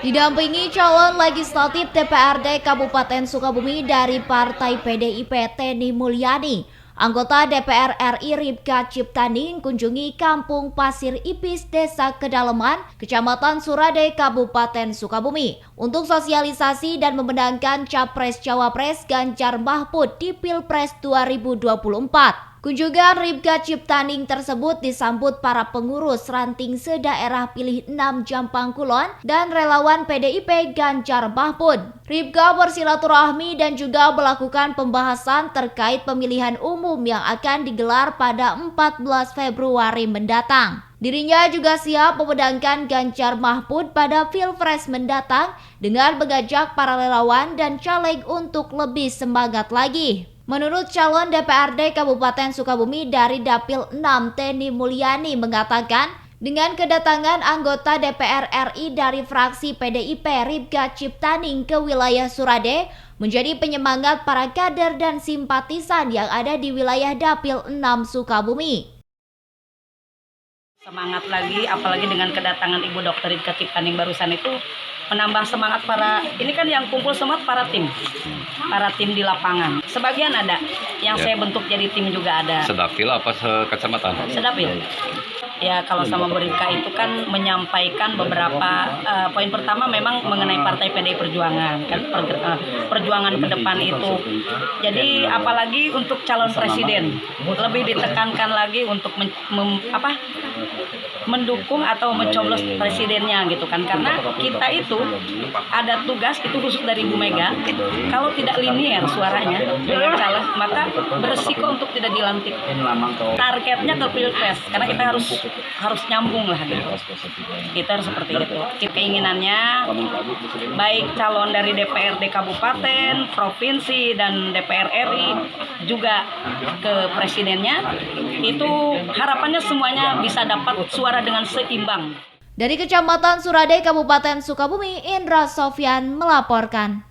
Didampingi calon legislatif DPRD Kabupaten Sukabumi dari Partai PDIP Teni Mulyani, anggota DPR RI Ripka Ciptaning kunjungi Kampung Pasir Ipis, Desa Kedalaman, Kecamatan Surade, Kabupaten Sukabumi untuk sosialisasi dan memenangkan Capres-Cawapres Ganjar Mahfud di Pilpres 2024. Kunjungan Ripka Ciptaning tersebut disambut para pengurus ranting sedaerah pilih 6 Jampang Kulon dan relawan PDIP Ganjar Mahfud. Ripka bersilaturahmi dan juga melakukan pembahasan terkait pemilihan umum yang akan digelar pada 14 Februari mendatang. Dirinya juga siap memenangkan Ganjar Mahfud pada Pilpres mendatang dengan mengajak para relawan dan caleg untuk lebih semangat lagi. Menurut calon DPRD Kabupaten Sukabumi dari Dapil 6 Teni Mulyani mengatakan, dengan kedatangan anggota DPR RI dari fraksi PDIP Ripka Ciptaning ke wilayah Surade menjadi penyemangat para kader dan simpatisan yang ada di wilayah Dapil 6 Sukabumi. Semangat lagi, apalagi dengan kedatangan Ibu Dr. Ripka Ciptaning barusan itu menambah semangat para, ini kan yang kumpul semua para tim di lapangan. Sebagian ada, yang saya bentuk jadi tim juga ada. Sedapil apa sekecamatan? Sedapil. Ya kalau sama Bu Ripka itu kan menyampaikan beberapa poin. Pertama memang mengenai Partai PDI Perjuangan kan, perjuangan ke depan itu. Jadi apalagi untuk calon presiden lebih ditekankan lagi untuk mendukung atau mencoblos presidennya gitu kan, karena kita itu ada tugas itu khusus dari Bu Mega, kalau tidak linier suaranya dengan caleg maka beresiko untuk tidak dilantik. Targetnya ke Pilpres karena kita harus nyambung lah gitu. Kita harus seperti itu. Keinginannya baik calon dari DPRD Kabupaten, Provinsi dan DPR RI juga ke presidennya itu harapannya semuanya bisa dapat suara dengan seimbang. Dari Kecamatan Surade, Kabupaten Sukabumi, Indra Sofyan melaporkan.